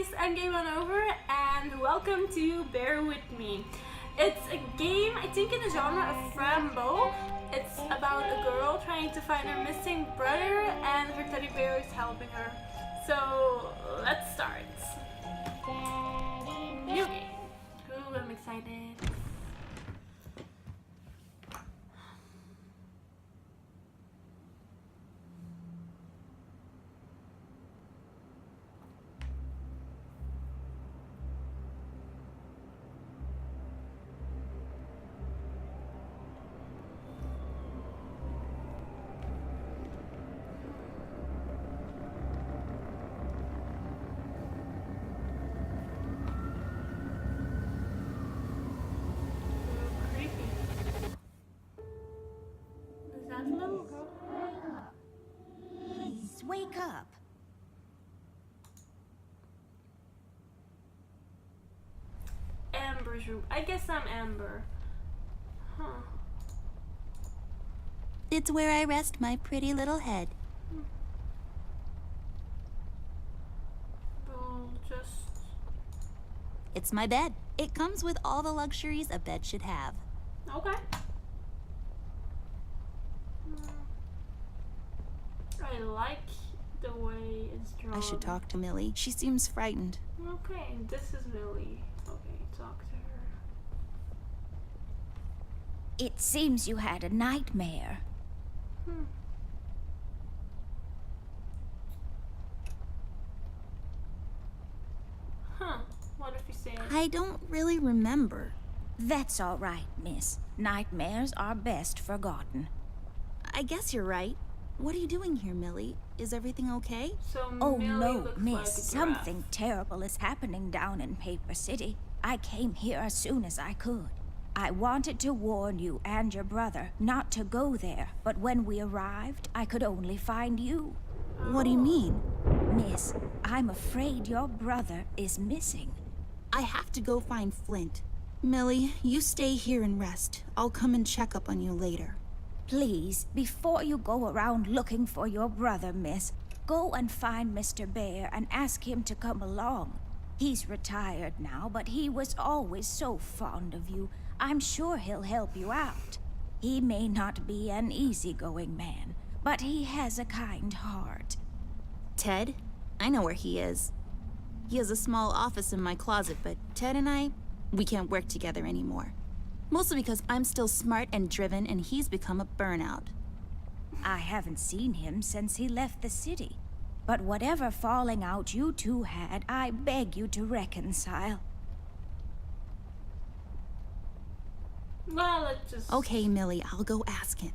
guys, I'm Game On Over, and welcome to Bear With Me. It's a game, I think, in the genre of Frambo. It's about a girl trying to find her missing brother, and her teddy bear is helping her. So, let's start. New game. Ooh, I'm excited. Please, wake up. Amber's room. I guess I'm Amber. Huh. It's where I rest my pretty little head. Well, just... It's my bed. It comes with all the luxuries a bed should have. Okay. I like the way it's drawn. I should talk to Millie. She seems frightened. Okay, this is Millie. Okay, talk to her. It seems you had a nightmare. Huh. What if you say... I don't really remember. That's all right, miss. Nightmares are best forgotten. I guess you're right. What are you doing here, Millie? Is everything okay? So Oh Millie no, looks miss. like a giraffe. Something terrible is happening down in Paper City. I came here as soon as I could. I wanted to warn you and your brother not to go there, but when we arrived, I could only find you. What do you mean? Miss, I'm afraid your brother is missing. I have to go find Flint. Millie, you stay here and rest. I'll come and check up on you later. Please, before you go around looking for your brother, miss, go and find Mr. Bear and ask him to come along. He's retired now, but he was always so fond of you. I'm sure he'll help you out. He may not be an easygoing man, but he has a kind heart. Ted? I know where he is. He has a small office in my closet, but Ted and we can't work together anymore. Mostly because I'm still smart and driven and he's become a burnout. I haven't seen him since he left the city. But whatever falling out you two had, I beg you to reconcile. Well, let's just... Okay, Millie, I'll go ask him.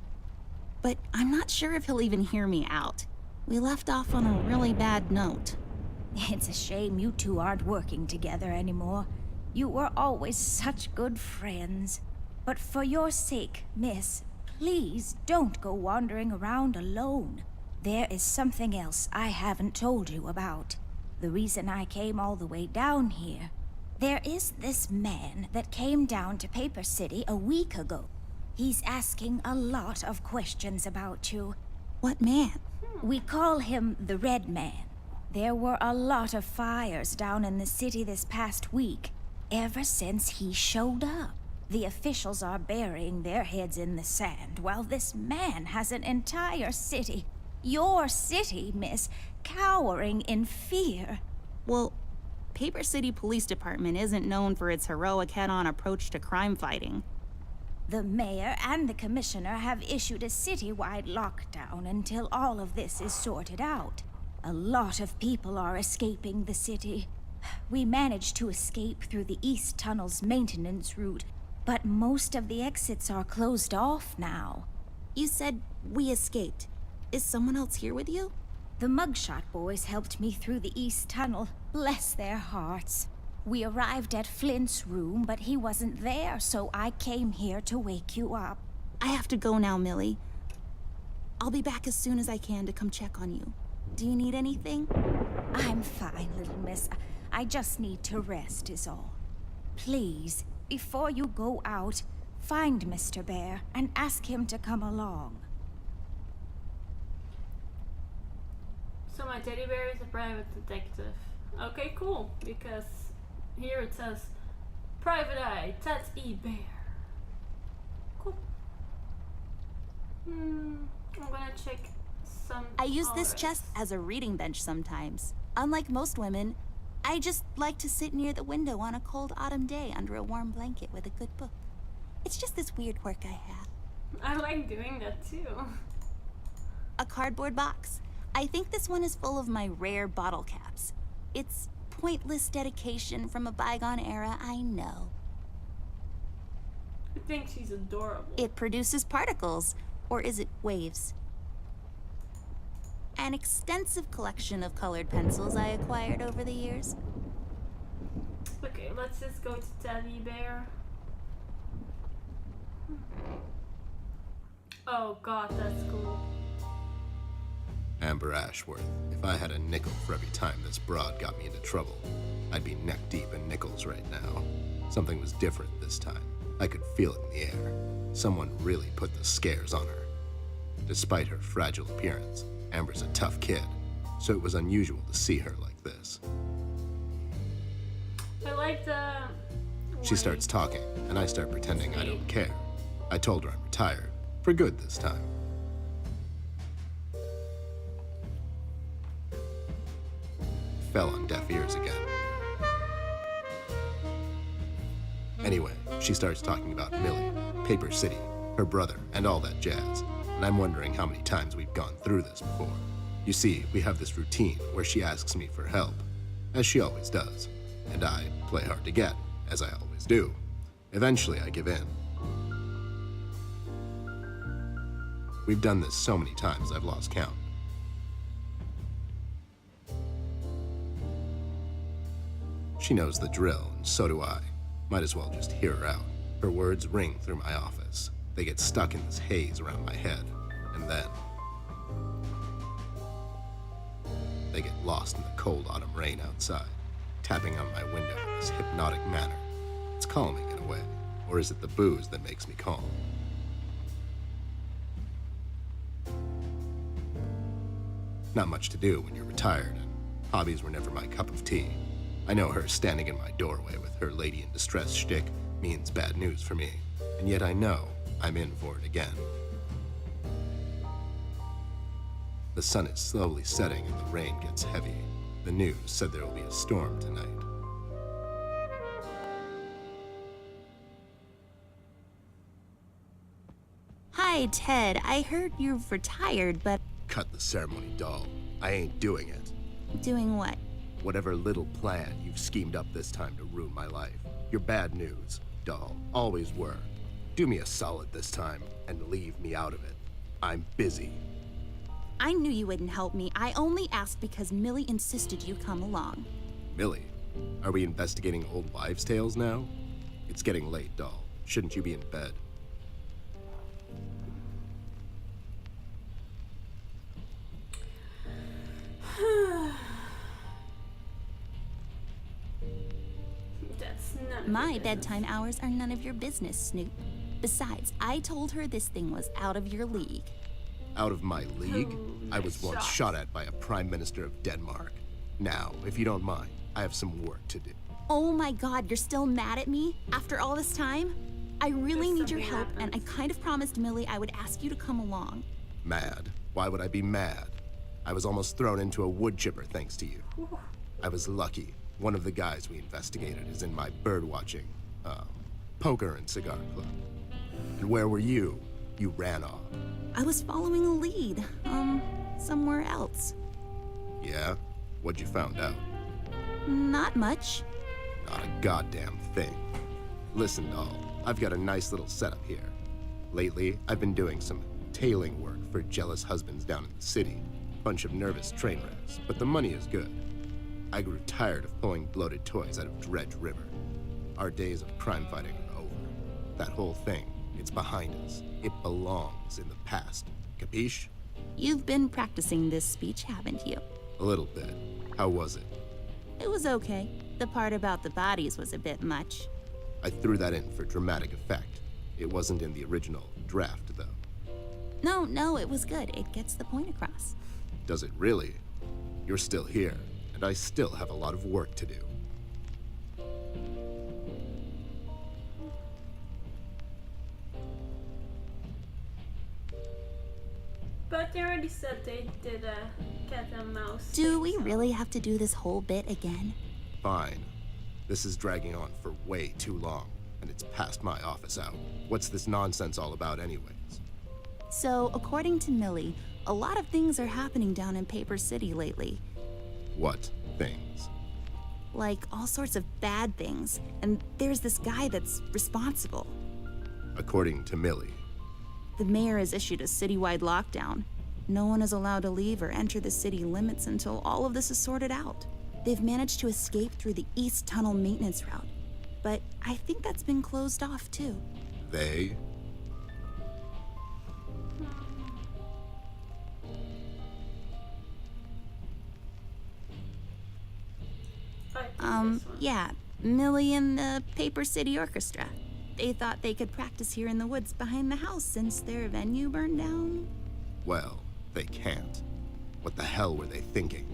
But I'm not sure if he'll even hear me out. We left off on a really bad note. It's a shame you two aren't working together anymore. You were always such good friends. But for your sake, miss, please don't go wandering around alone. There is something else I haven't told you about. The reason I came all the way down here. There is this man that came down to Paper City a week ago. He's asking a lot of questions about you. What man? We call him the Red Man. There were a lot of fires down in the city this past week. Ever since he showed up, the officials are burying their heads in the sand, while this man has an entire city, your city, miss, cowering in fear. Well, Paper City Police Department isn't known for its heroic head-on approach to crime fighting. The mayor and the commissioner have issued a citywide lockdown until all of this is sorted out. A lot of people are escaping the city. We managed to escape through the East Tunnel's maintenance route, but most of the exits are closed off now. You said we escaped. Is someone else here with you? The Mugshot boys helped me through the East Tunnel, bless their hearts. We arrived at Flint's room, but he wasn't there, so I came here to wake you up. I have to go now, Millie. I'll be back as soon as I can to come check on you. Do you need anything? I'm fine, little miss. I just need to rest is all. Please, before you go out, find Mr. Bear and ask him to come along. So my teddy bear is a private detective. Okay, cool. Because here it says Private Eye, Ted E. Bear. Cool. I'm gonna check some. I use this tolerance. chest as a reading bench sometimes. Unlike most women, I just like to sit near the window on a cold autumn day under a warm blanket with a good book. It's just this weird quirk I have. I like doing that too. A cardboard box. I think this one is full of my rare bottle caps. It's pointless dedication from a bygone era, I know. I think she's adorable. It produces particles, or is it waves? An extensive collection of colored pencils I acquired over the years. Okay, let's just go to Teddy Bear. Oh god, that's cool. Amber Ashworth, if I had a nickel for every time this broad got me into trouble, I'd be neck deep in nickels right now. Something was different this time. I could feel it in the air. Someone really put the scares on her. Despite her fragile appearance, Amber's a tough kid, so it was unusual to see her like this. I like the... She starts talking, and I start pretending I don't care. I told her I'm retired, for good this time. Fell on deaf ears again. Anyway, she starts talking about Millie, Paper City, her brother, and all that jazz. And I'm wondering how many times we've gone through this before. You see, we have this routine where she asks me for help, as she always does. And I play hard to get, as I always do. Eventually, I give in. We've done this so many times I've lost count. She knows the drill, and so do I. Might as well just hear her out. Her words ring through my office. They get stuck in this haze around my head, and then they get lost in the cold autumn rain outside, tapping on my window in this hypnotic manner. It's calming in a way, or is it the booze that makes me calm? Not much to do when you're retired, and hobbies were never my cup of tea. I know her standing in my doorway with her lady in distress shtick means bad news for me, and yet I know I'm in for it again. The sun is slowly setting and the rain gets heavy. The news said there will be a storm tonight. Hi, Ted. I heard you've retired, but Cut the ceremony, doll. I ain't doing it. doing what? Whatever little plan you've schemed up this time to ruin my life. You're bad news, doll. Always were. Do me a solid this time and leave me out of it. I'm busy. I knew you wouldn't help me. I only asked because Millie insisted you come along. Millie, are we investigating old wives' tales now? It's getting late, doll. Shouldn't you be in bed? That's none. My bedtime hours are none of your business, Snoop. Besides, I told her this thing was out of your league. Out of my league? Ooh, I was nice once shot. shot at by a prime minister of Denmark. Now, if you don't mind, I have some work to do. Oh my god, you're still mad at me? After all this time? I really There's need your something help, and I happened. kind of promised Millie I would ask you to come along. Mad? Why would I be mad? I was almost thrown into a wood chipper thanks to you. I was lucky. One of the guys we investigated is in my bird-watching, poker and cigar club. And where were you? You ran off. I was following a lead, somewhere else. Yeah? What'd you found out? Not much. Not a goddamn thing. Listen, doll, I've got a nice little setup here. Lately, I've been doing some tailing work for jealous husbands down in the city. Bunch of nervous train wrecks, but the money is good. I grew tired of pulling bloated toys out of Dredge River. Our days of crime fighting are over. That whole thing, it's behind us. It belongs in the past. Capiche? You've been practicing this speech, haven't you? A little bit. How was it? It was okay. The part about the bodies was a bit much. I threw that in for dramatic effect. It wasn't in the original draft, though. No, it was good. It gets the point across. Does it really? You're still here, and I still have a lot of work to do. But they already said they did a cat and mouse. Do we really have to do this whole bit again? Fine. This is dragging on for way too long, and it's past my office hour. What's this nonsense all about anyways? So, according to Millie, a lot of things are happening down in Paper City lately. What things? Like all sorts of bad things. And there's this guy that's responsible. According to Millie. The mayor has issued a citywide lockdown. No one is allowed to leave or enter the city limits until all of this is sorted out. They've managed to escape through the East Tunnel maintenance route. But I think that's been closed off too. They? Yeah, Millie and the Paper City Orchestra. They thought they could practice here in the woods behind the house since their venue burned down. Well, they can't. What the hell were they thinking?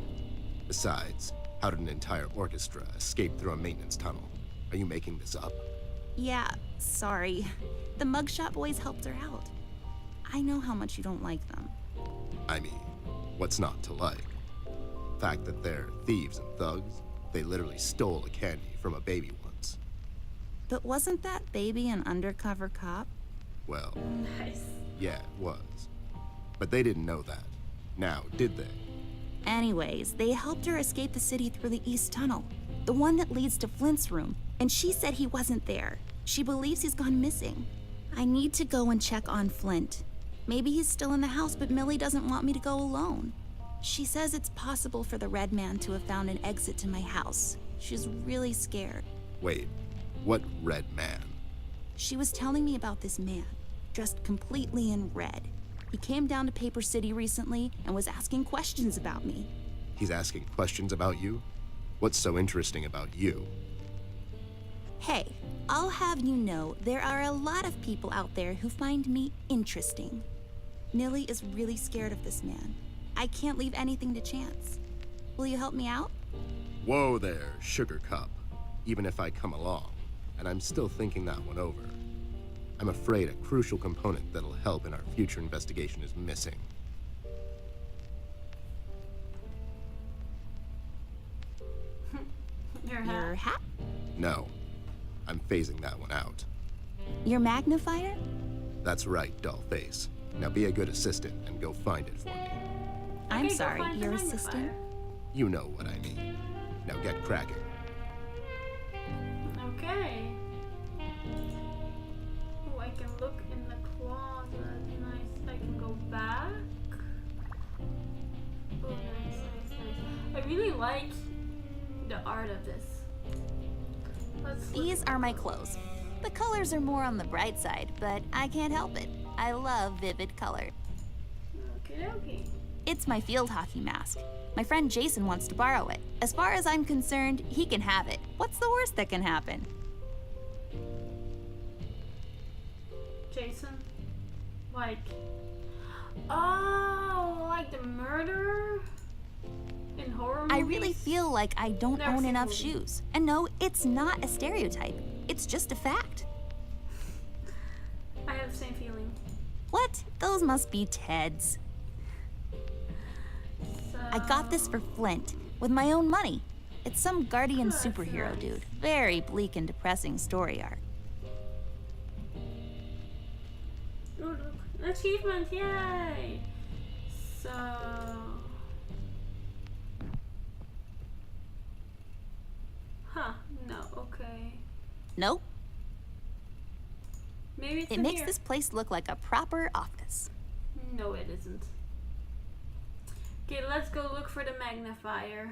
Besides, how did an entire orchestra escape through a maintenance tunnel? Are you making this up? Yeah, sorry. The Mugshot boys helped her out. I know how much you don't like them. I mean, what's not to like? The fact that they're thieves and thugs? They literally stole a candy from a baby once. But wasn't that baby an undercover cop? Well, Nice. yeah, it was. But they didn't know that. Now, did they? Anyways, they helped her escape the city through the East Tunnel, the one that leads to Flint's room, and she said he wasn't there. She believes he's gone missing. I need to go and check on Flint. Maybe he's still in the house, but Millie doesn't want me to go alone. She says it's possible for the Red Man to have found an exit to my house. She's really scared. Wait, what red man? She was telling me about this man, dressed completely in red. He came down to Paper City recently and was asking questions about me. He's asking questions about you? What's so interesting about you? Hey, I'll have you know there are a lot of people out there who find me interesting. Millie is really scared of this man. I can't leave anything to chance. Will you help me out? Whoa there, Sugar Cup. Even if I come along, and I'm still thinking that one over. I'm afraid a crucial component that'll help in our future investigation is missing. Your hat? No, I'm phasing that one out. Your magnifier? That's right, Dollface. Now be a good assistant and go find it for me. I'm Okay, go sorry, find the your magnifier. assistant? You know what I mean. Now get cracking. Okay. Oh, I can look in the closet. Nice. I can go back. Oh, nice, nice, nice. I really like the art of this. Let's look. These are my clothes. The colors are more on the bright side, but I can't help it. I love vivid color. Okay, okay. It's my field hockey mask. My friend Jason wants to borrow it. As far as I'm concerned, he can have it. What's the worst that can happen? Jason? Like... Oh, like the murderer? In horror movies? I really feel like I don't Never own seen enough the movie. shoes. And no, it's not a stereotype. It's just a fact. I have the same feeling. What? Those must be Ted's. So... I got this for Flint, with my own money. It's some guardian That's superhero nice. dude. Very bleak and depressing story arc. Oh, look. An achievement, yay! So... Huh, no, okay. Nope, Maybe it's it in makes here. this place look like a proper office. No, it isn't. Okay, let's go look for the magnifier.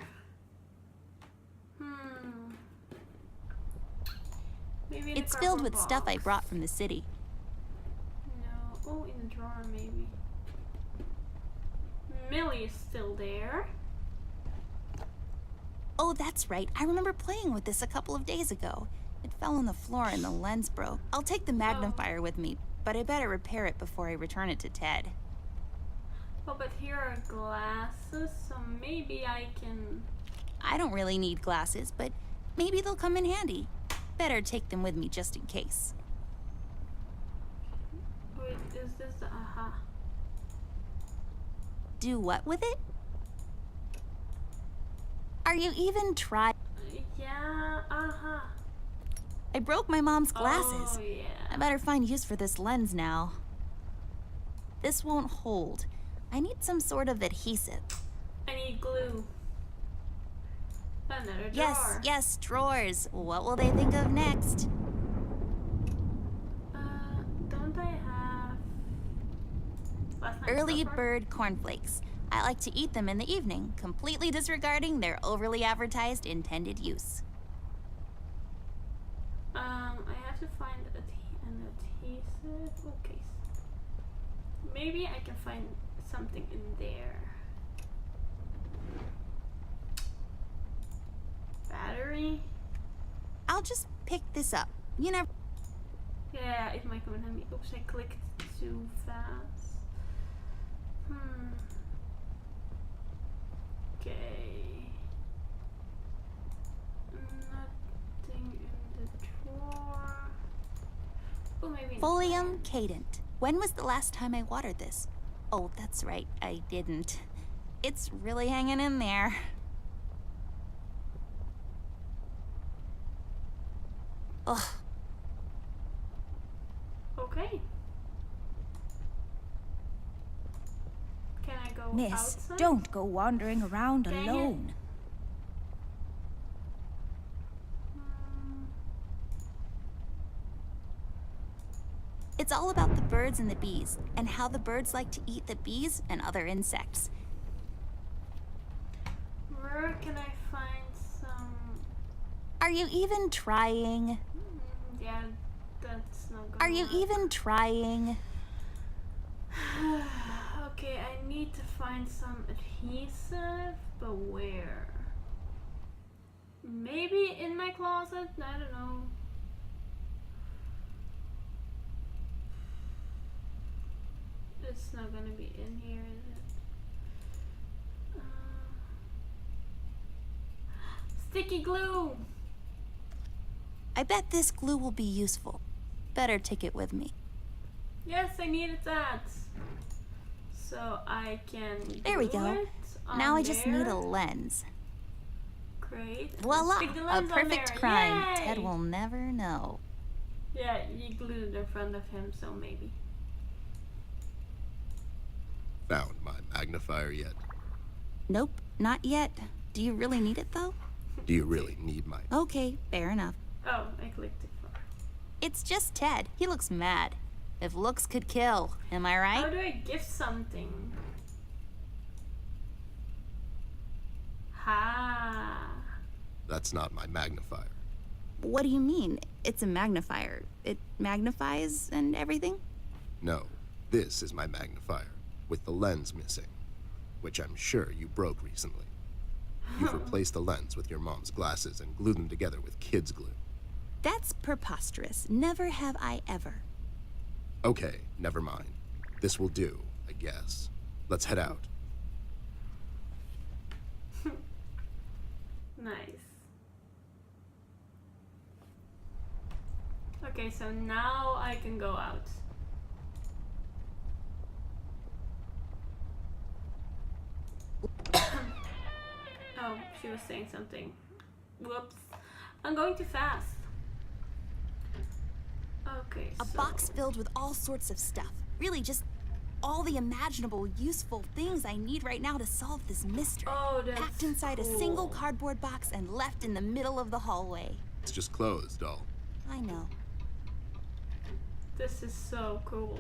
Maybe in the It's filled with cardboard stuff I box. brought from the city. No. Oh, in the drawer maybe. Millie is still there. Oh, that's right. I remember playing with this a couple of days ago. It fell on the floor and the lens broke. I'll take the magnifier with me, but I better repair it before I return it to Ted. Oh, but here are glasses, so maybe I can I don't really need glasses, but maybe they'll come in handy. Better take them with me just in case. Wait, is this the aha? Do what with it? Are you even trying? Yeah, aha. I broke my mom's glasses. Oh, yeah. I better find use for this lens now. This won't hold. I need some sort of adhesive. I need glue. Another drawer. Yes, yes, drawers. What will they think of next? Don't I have last night's Early supper? bird cornflakes. I like to eat them in the evening, completely disregarding their overly advertised intended use. I have to find an adhesive. Okay. Maybe I can find something in there. Battery? I'll just pick this up. You never. Yeah, it might come in handy. Oops, I clicked too fast. Okay. Nothing in the drawer. Oh, maybe. in the Folium cadent. When was the last time I watered this? Oh, that's right, I didn't. It's really hanging in there. Ugh. Okay. Can I go Miss, outside? don't go wandering around Dang it. alone. It's all about the birds and the bees, and how the birds like to eat the bees and other insects. Where can I find some? Are you even trying? Yeah, that's not good. Are you even trying? Okay, I need to find some adhesive, but where? Maybe in my closet? I don't know. It's not gonna be in here, is it? Sticky glue! I bet this glue will be useful. Better take it with me. Yes, I needed that. So I can There we glue go. it on Now I just need a there. lens. Great. Voila! Stick the A lens on perfect there. crime. Yay! Ted will never know. Yeah, you glued it in front of him, so maybe. Found my magnifier yet? Nope, not yet. Do you really need it though? Do you really need my... Okay, fair enough. Oh, I clicked it. It's just Ted. He looks mad. If looks could kill, am I How right? do I gift something? Ha! That's not my magnifier. What do you mean? It's a magnifier. It magnifies and everything? No, this is my magnifier, with the lens missing, which I'm sure you broke recently. You've replaced the lens with your mom's glasses and glued them together with kids' glue. That's preposterous. Never have I ever. Okay, never mind. This will do, I guess. Let's head out. Nice. Okay, so now I can go out. Oh, she was saying something. Whoops. I'm going too fast. Okay, A so... box filled with all sorts of stuff. Really, just all the imaginable, useful things I need right now to solve this mystery. Oh, that's Packed inside a single cool. cardboard box and left in the middle of the hallway. It's just closed, doll. I know. This is so cool.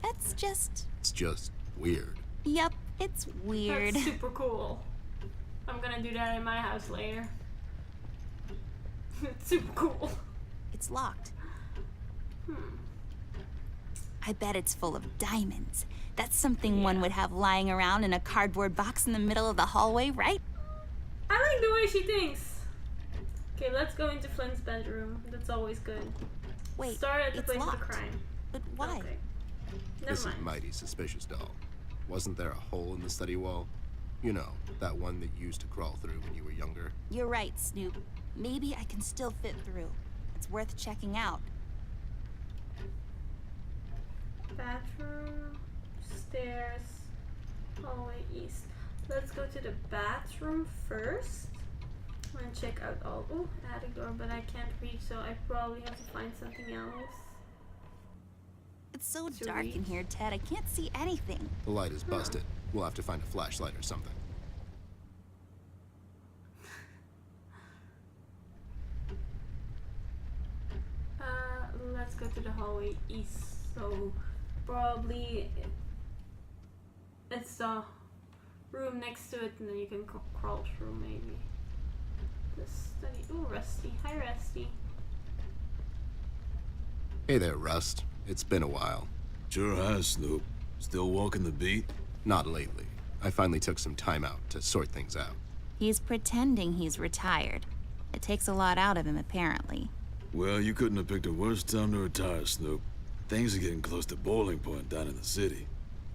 That's just... It's just weird. Yep, it's weird. That's super cool. I'm gonna do that in my house later. It's super cool. It's locked. I bet it's full of diamonds. That's something one would have lying around in a cardboard box in the middle of the hallway, right? I like the way she thinks. Okay, let's go into Flint's bedroom. That's always good. Wait, Start at the it's place of locked. the crime. But why? Okay. This Never is mind. mighty suspicious, doll. Wasn't there a hole in the study wall? You know, that one that you used to crawl through when you were younger. You're right, Snoop. Maybe I can still fit through. It's worth checking out. Bathroom, stairs, hallway east. Let's go to the bathroom first. I'm gonna check out all. Oh, attic door, but I can't reach, so I probably have to find something else. It's so To dark in reach. here, Ted. I can't see anything. The light is busted. We'll have to find a flashlight or something. Let's go to the hallway east. So probably it's the room next to it, and then you can crawl through maybe. The study. Ooh, Rusty. Hi, Rusty. Hey there, Rust. It's been a while. Sure has, Snoop. Still walking the beat? Not lately. I finally took some time out to sort things out. He's pretending he's retired. It takes a lot out of him, apparently. Well, you couldn't have picked a worse time to retire, Snoop. Things are getting close to boiling point down in the city.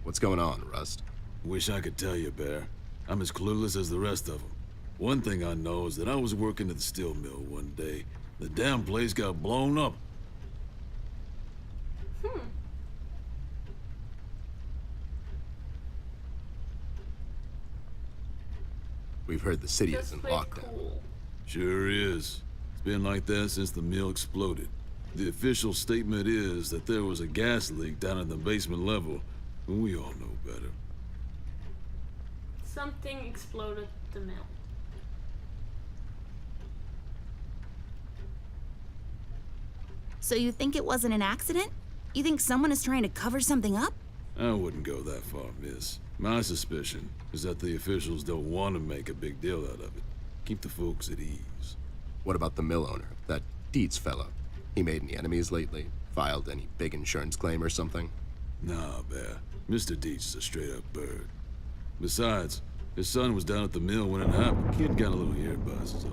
What's going on, Rust? Wish I could tell you, Bear. I'm as clueless as the rest of them. One thing I know is that I was working at the steel mill one day. The damn place got blown up. We've heard the city This is in place lockdown. cool. Sure is. It's been like that since the mill exploded. The official statement is that there was a gas leak down at the basement level, but we all know better. Something exploded at the mill. So you think it wasn't an accident? You think someone is trying to cover something up? I wouldn't go that far, miss. My suspicion is that the officials don't want to make a big deal out of it. Keep the folks at ease. What about the mill owner, that Dietz fellow? He made any enemies lately? Filed any big insurance claim or something? Nah, Bear. Mr. Dietz is a straight-up bird. Besides, his son was down at the mill when it happened. Kid got a little ear buzz, so...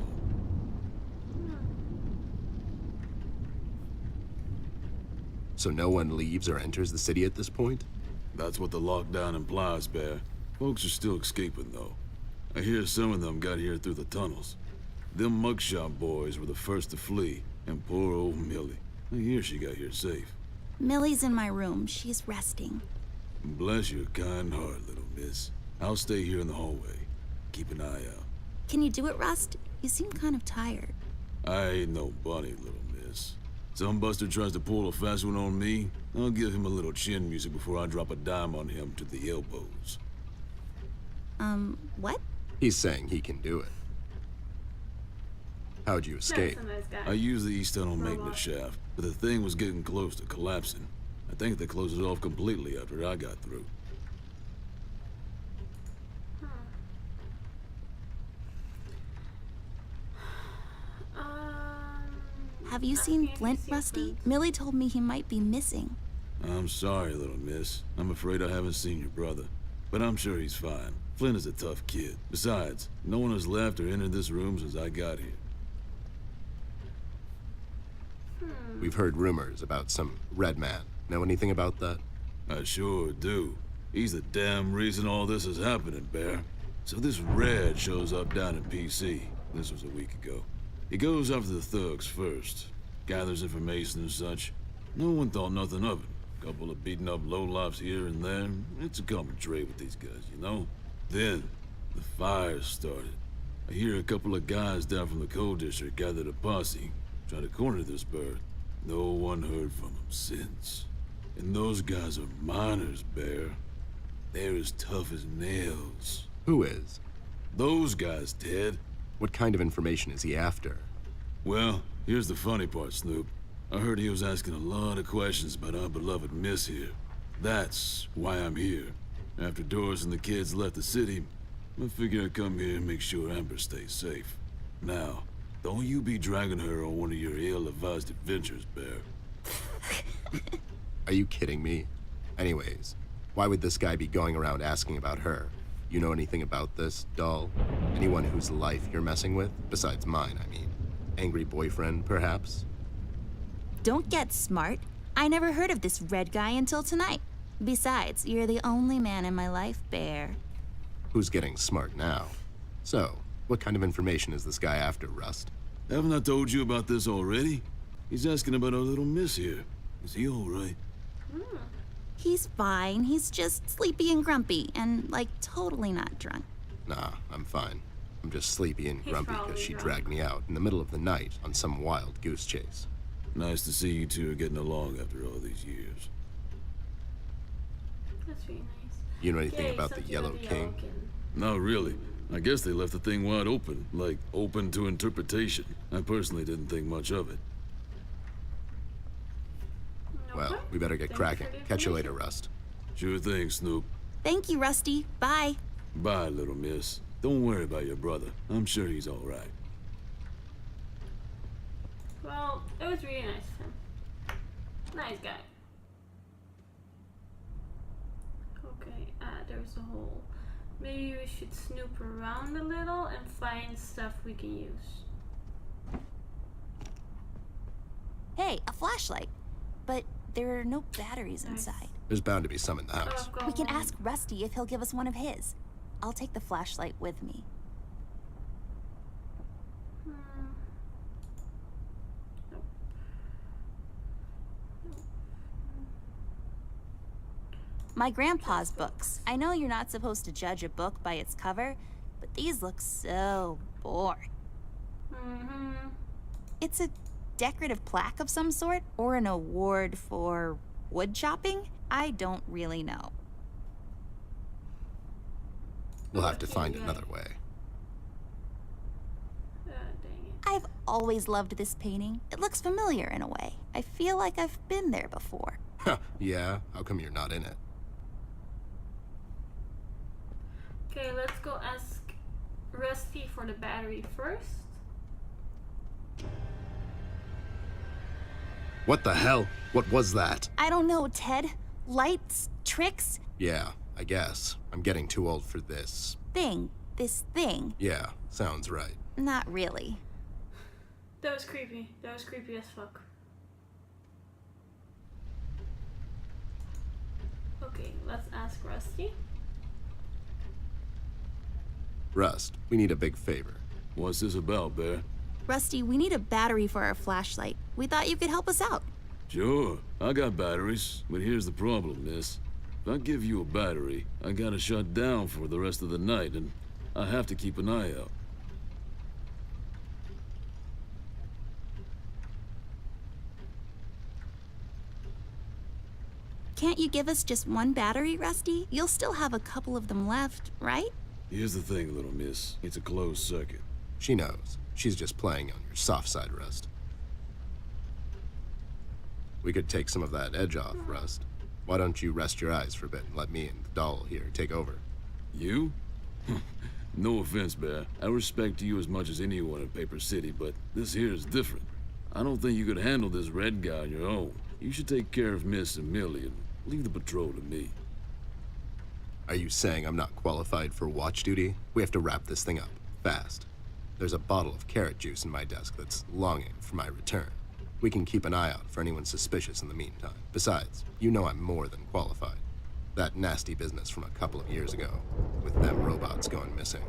So no one leaves or enters the city at this point? That's what the lockdown implies, Bear. Folks are still escaping, though. I hear some of them got here through the tunnels. Them mugshot boys were the first to flee, and poor old Millie. I hear she got here safe. Millie's in my room. She's resting. Bless your kind heart, little miss. I'll stay here in the hallway. Keep an eye out. Can you do it, Rust? You seem kind of tired. I ain't no bunny, little miss. Some buster tries to pull a fast one on me, I'll give him a little chin music before I drop a dime on him to the elbows. What? He's saying he can do it. How'd you escape? That's a nice guy. I used the East Tunnel Robot. maintenance shaft, but the thing was getting close to collapsing. I think they closed it off completely after I got through. Have you seen Flint, Rusty? Millie told me he might be missing. I'm sorry, little miss. I'm afraid I haven't seen your brother. But I'm sure he's fine. Flint is a tough kid. Besides, no one has left or entered this room since I got here. We've heard rumors about some red man. Know anything about that? I sure do. He's the damn reason all this is happening, Bear. So this Red shows up down in PC. This was a week ago. He goes after the thugs first. Gathers information and such. No one thought nothing of it. Couple of beaten up lowlifes here and there. It's a common trait with these guys, you know? Then, the fire started. I hear a couple of guys down from the coal district gathered a posse. Try to corner this bird. No one heard from him since. And those guys are miners, Bear. They're as tough as nails. Who is? Those guys, Ted. What kind of information is he after? Well, here's the funny part, Snoop. I heard he was asking a lot of questions about our beloved Miss here. That's why I'm here. After Doris and the kids left the city, I figured I'd come here and make sure Amber stays safe. Now, don't you be dragging her on one of your ill-advised adventures, Bear. Are you kidding me? Anyways, why would this guy be going around asking about her? You know anything about this, doll? Anyone whose life you're messing with? Besides mine, I mean. Angry boyfriend, perhaps? Don't get smart. I never heard of this red guy until tonight. Besides, you're the only man in my life, Bear. Who's getting smart now? So, what kind of information is this guy after, Rust? Haven't I told you about this already? He's asking about our little miss here. Is he all right? He's fine. He's just sleepy and grumpy and, like, totally not drunk. Nah, I'm fine. I'm just sleepy and He's grumpy probably because she drunk. dragged me out in the middle of the night on some wild goose chase. Nice to see you two are getting along after all these years. That's really nice. You know anything Yay, about the something Yellow with the King? Not really. I guess they left the thing wide open, like open to interpretation. I personally didn't think much of it. Well, we better get Thanks cracking. for the Catch you later, information. Rust. Sure thing, Snoop. Thank you, Rusty. Bye. Bye, little miss. Don't worry about your brother. I'm sure he's all right. Well, it was really nice of him. Nice guy. Okay, there's a hole. Maybe we should snoop around a little and find stuff we can use. Hey, a flashlight. But there are no batteries Nice. inside. There's bound to be some in the house. Oh, We can ask Rusty if he'll give us one of his. I'll take the flashlight with me. My grandpa's books. I know you're not supposed to judge a book by its cover, but these look so boring. It's a decorative plaque of some sort, or an award for wood chopping? I don't really know. We'll have to find another way. Dang it. I've always loved this painting. It looks familiar in a way. I feel like I've been there before. Huh, yeah? How come you're not in it? Okay, let's go ask Rusty for the battery first. What the hell? What was that? I don't know, Ted. Lights? Tricks? Yeah, I guess. I'm getting too old for this. This thing. Yeah, sounds right. Not really. That was creepy. That was creepy as fuck. Okay, let's ask Rusty. Rust, we need a big favor. What's this about, Bear? Rusty, we need a battery for our flashlight. We thought you could help us out. Sure, I got batteries, but here's the problem, miss. If I give you a battery, I gotta shut down for the rest of the night, and I have to keep an eye out. Can't you give us just one battery, Rusty? You'll still have a couple of them left, right? Here's the thing, little miss. It's a closed circuit. She knows. She's just playing on your soft side, Rust. We could take some of that edge off, Rust. Why don't you rest your eyes for a bit and let me and the doll here take over? You? No offense, Bear. I respect you as much as anyone in Paper City, but this here is different. I don't think you could handle this red guy on your own. You should take care of Miss Amelia and leave the patrol to me. Are you saying I'm not qualified for watch duty? We have to wrap this thing up, fast. There's a bottle of carrot juice in my desk that's longing for my return. We can keep an eye out for anyone suspicious in the meantime. Besides, you know I'm more than qualified. That nasty business from a couple of years ago, with them robots going missing.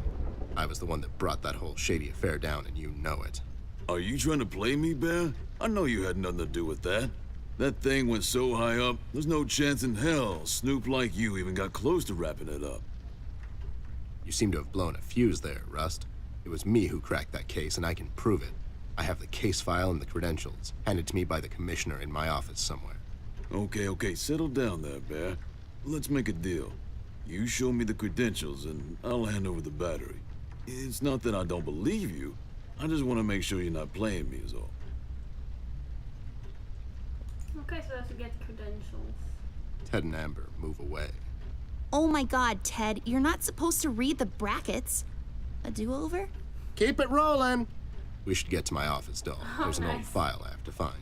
I was the one that brought that whole shady affair down, and you know it. Are you trying to play me, Bear? I know you had nothing to do with that. That thing went so high up, there's no chance in hell Snoop like you even got close to wrapping it up. You seem to have blown a fuse there, Rust. It was me who cracked that case, and I can prove it. I have the case file and the credentials, handed to me by the commissioner in my office somewhere. Okay, settle down there, Bear. Let's make a deal. You show me the credentials, and I'll hand over the battery. It's not that I don't believe you. I just want to make sure you're not playing me is all. Okay, so let's get credentials. Ted and Amber move away. Oh my god, Ted, you're not supposed to read the brackets. A do-over? Keep it rolling! We should get to my office, doll. There's an old nice. file I have to find.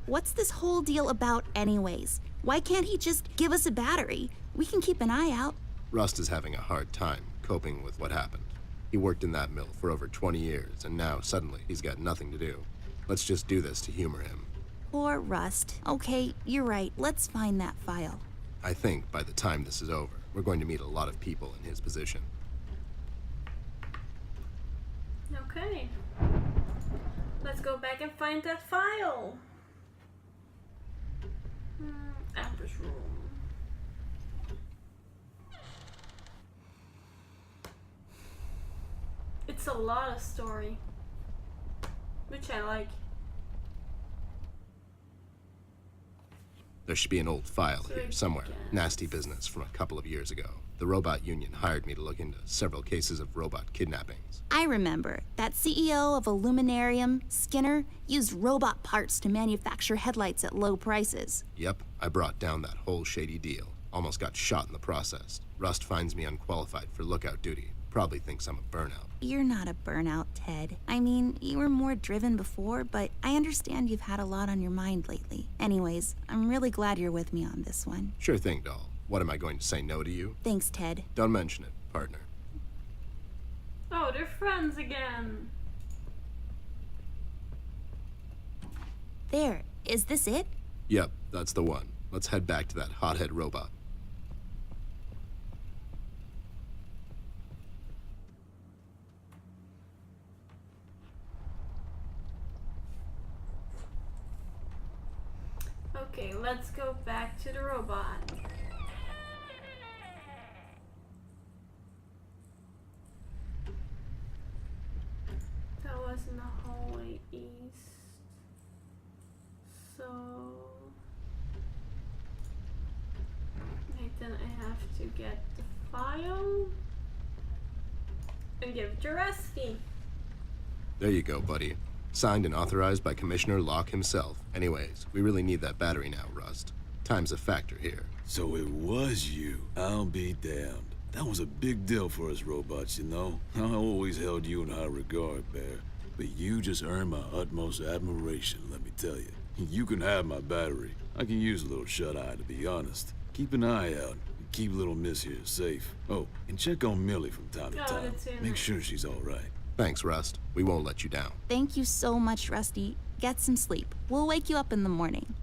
What's this whole deal about anyways? Why can't he just give us a battery? We can keep an eye out. Rust is having a hard time coping with what happened. He worked in that mill for over 20 years, and now suddenly he's got nothing to do. Let's just do this to humor him. Poor Rust. Okay, you're right. Let's find that file. I think by the time this is over, we're going to meet a lot of people in his position. Okay. Let's go back and find that file. Amber's room. It's a lot of story, which I like. There should be an old file So here I somewhere. guess- Nasty business from a couple of years ago. The Robot Union hired me to look into several cases of robot kidnappings. I remember that CEO of Illuminarium, Skinner, used robot parts to manufacture headlights at low prices. Yep, I brought down that whole shady deal. Almost got shot in the process. Rust finds me unqualified for lookout duty. Probably thinks I'm a burnout. You're not a burnout, Ted. I mean, you were more driven before, but I understand you've had a lot on your mind lately. Anyways, I'm really glad you're with me on this one. Sure thing, doll. What am I going to say no to you? Thanks, Ted. Don't mention it, partner. Oh, they're friends again. There, is this it? Yep, that's the one. Let's head back to that hothead robot. Okay, let's go back to the robot. That was in the hallway east. So wait, then I have to get the file and give it to Rusty. There you go, buddy. Signed and authorized by Commissioner Locke himself. Anyways, we really need that battery now, Rust. Time's a factor here. So it was you. I'll be damned. That was a big deal for us robots, you know? I always held you in high regard, Bear. But you just earned my utmost admiration, let me tell you. You can have my battery. I can use a little shut-eye, to be honest. Keep an eye out, and keep little miss here safe. Oh, and check on Millie from time to Oh, time. that's it. Make sure she's all right. Thanks, Rust. We won't let you down. Thank you so much, Rusty. Get some sleep. We'll wake you up in the morning.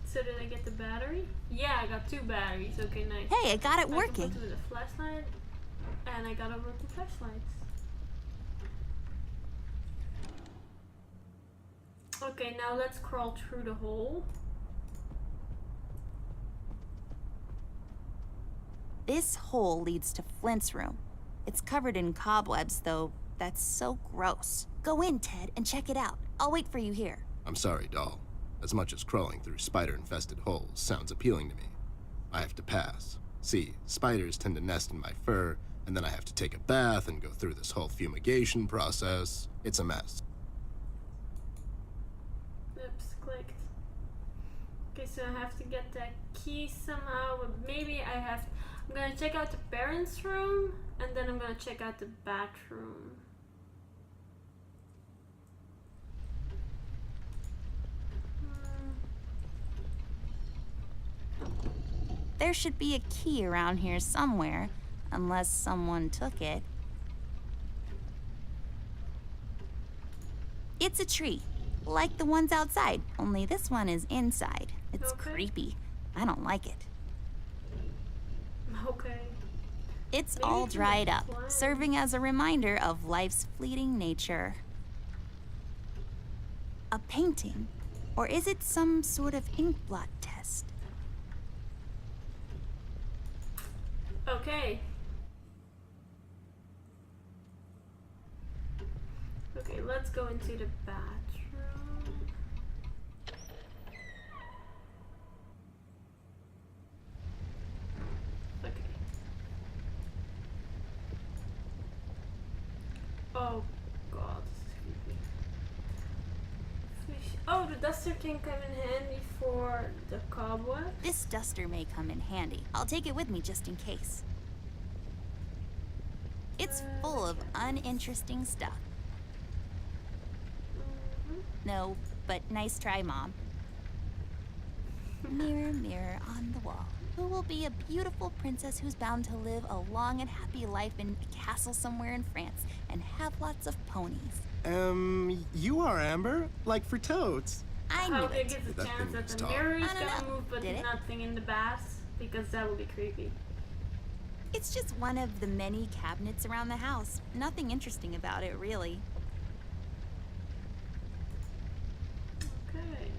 So did I get the battery? Yeah, I got 2 batteries. Okay, nice. Hey, I got it I can working. put it with a flashlight, and I got a broken flashlights. Okay, now let's crawl through the hole. This hole leads to Flint's room. It's covered in cobwebs, though. That's so gross. Go in, Ted, and check it out. I'll wait for you here. I'm sorry, doll. As much as crawling through spider-infested holes sounds appealing to me, I have to pass. See, spiders tend to nest in my fur, and then I have to take a bath and go through this whole fumigation process. It's a mess. Oops, clicked. Okay, so I have to get that key somehow, but maybe I have... I'm gonna check out the parents' room, and then I'm gonna check out the bathroom. There should be a key around here somewhere, unless someone took it. It's a tree, like the ones outside, only this one is inside. It's Okay. creepy. I don't like it. Okay. It's Maybe all we can dried make up, plans. serving as a reminder of life's fleeting nature. A painting? Or is it some sort of ink blot test? Okay. Okay, let's go into the bathroom. Okay. Oh god, this is creepy. Oh, the duster can come in handy for the cobweb. This duster may come in handy. I'll take it with me just in case. It's full of uninteresting stuff. No, but nice try, Mom. Mirror, mirror on the wall. Who will be a beautiful princess who's bound to live a long and happy life in a castle somewhere in France and have lots of ponies? You are Amber? Like for toads. I How knew big it. is the That chance thing that was the tall. mirror is I don't gonna know. move but Did it? nothing in the bath? Because that would be creepy. It's just one of the many cabinets around the house. Nothing interesting about it, really. Okay.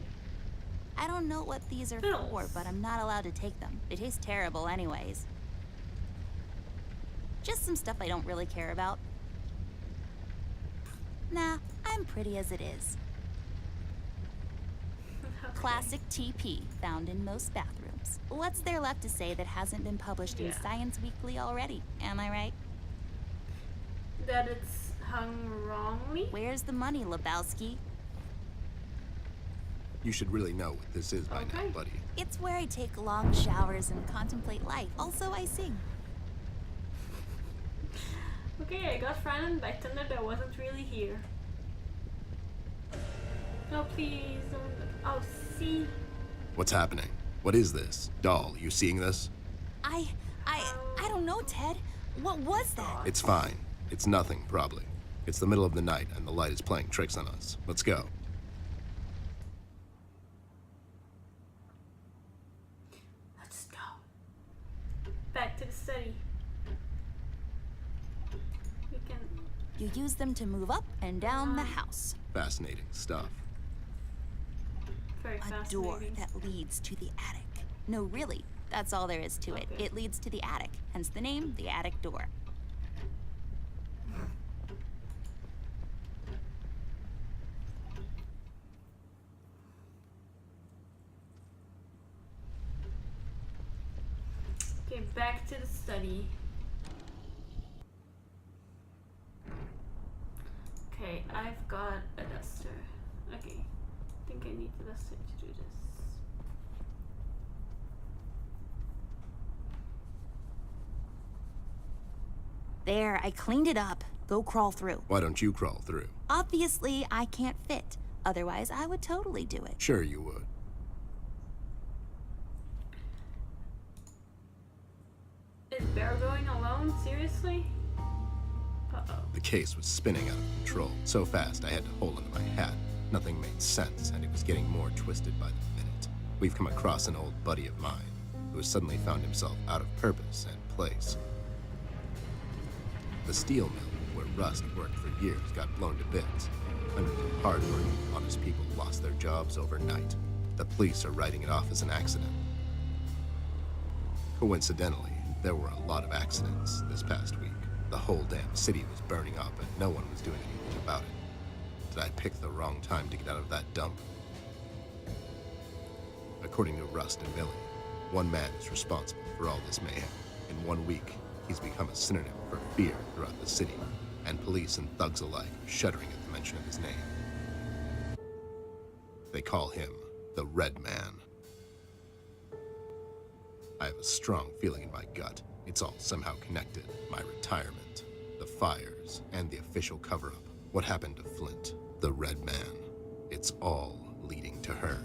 I don't know what these are Pills. for, but I'm not allowed to take them. They taste terrible anyways. Just some stuff I don't really care about. Nah, I'm pretty as it is. Okay. Classic TP, found in most bathrooms. What's there left to say that hasn't been published in Yeah. Science Weekly already? Am I right? That it's hung wrongly? Where's the money, Lebowski? You should really know what this is by now, Okay. buddy. It's where I take long showers and contemplate life. Also, I sing. Okay, I got frightened by thunder that wasn't really here. No, please don't. Oh, see? What's happening? What is this? Doll, you seeing this? I don't know, Ted. What was that? It's fine. It's nothing, probably. It's the middle of the night, and the light is playing tricks on us. Let's go. Let's go. Back to the study. We can. You use them to move up and down the house. Fascinating stuff. Very A door fascinating. that leads to the attic. No, really, that's all there is to it. Okay. It leads to the attic, hence the name, the attic door. Okay, back to the study. Okay, I've got a duster. Okay, I think I need the duster to do this. There, I cleaned it up. Go crawl through. Why don't you crawl through? Obviously, I can't fit. Otherwise, I would totally do it. Sure you would. Is Bear going alone? Seriously? Uh-oh. The case was spinning out of control. So fast I had to hold onto my hat. Nothing made sense, and it was getting more twisted by the minute. We've come across an old buddy of mine who has suddenly found himself out of purpose and place. The steel mill where Rust worked for years got blown to bits. Hundreds of hard-working, honest people lost their jobs overnight. The police are writing it off as an accident. Coincidentally, there were a lot of accidents this past week. The whole damn city was burning up and no one was doing anything about it. Did I pick the wrong time to get out of that dump? According to Rust and Millie, one man is responsible for all this mayhem. In 1 week, he's become a synonym for fear throughout the city, and police and thugs alike are shuddering at the mention of his name. They call him the Red Man. I have a strong feeling in my gut. It's all somehow connected. My retirement, the fires, and the official cover-up. What happened to Flint, the Red Man. It's all leading to her.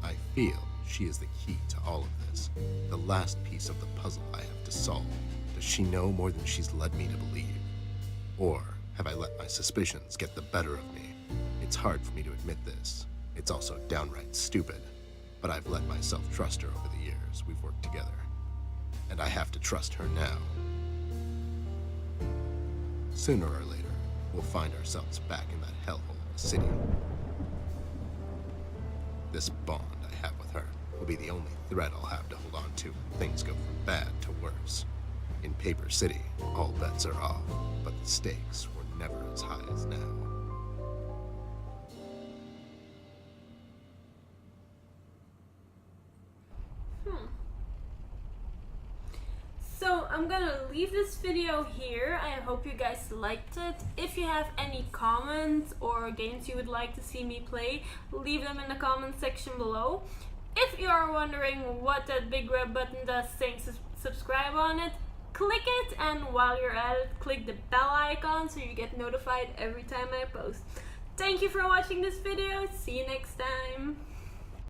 I feel she is the key to all of this. The last piece of the puzzle I have to solve. Does she know more than she's led me to believe? Or have I let my suspicions get the better of me? It's hard for me to admit this. It's also downright stupid. But I've let myself trust her over the years we've worked together. And I have to trust her now. Sooner or later, we'll find ourselves back in that hellhole of a city. This bond I have with her will be the only thread I'll have to hold on to when things go from bad to worse. In Paper City, all bets are off, but the stakes were never as high as now. So I'm gonna leave this video here. I hope you guys liked it. If you have any comments or games you would like to see me play, leave them in the comment section below. If you are wondering what that big red button does saying subscribe on it, click it, and while you're at it, click the bell icon so you get notified every time I post. Thank you for watching this video. See you next time.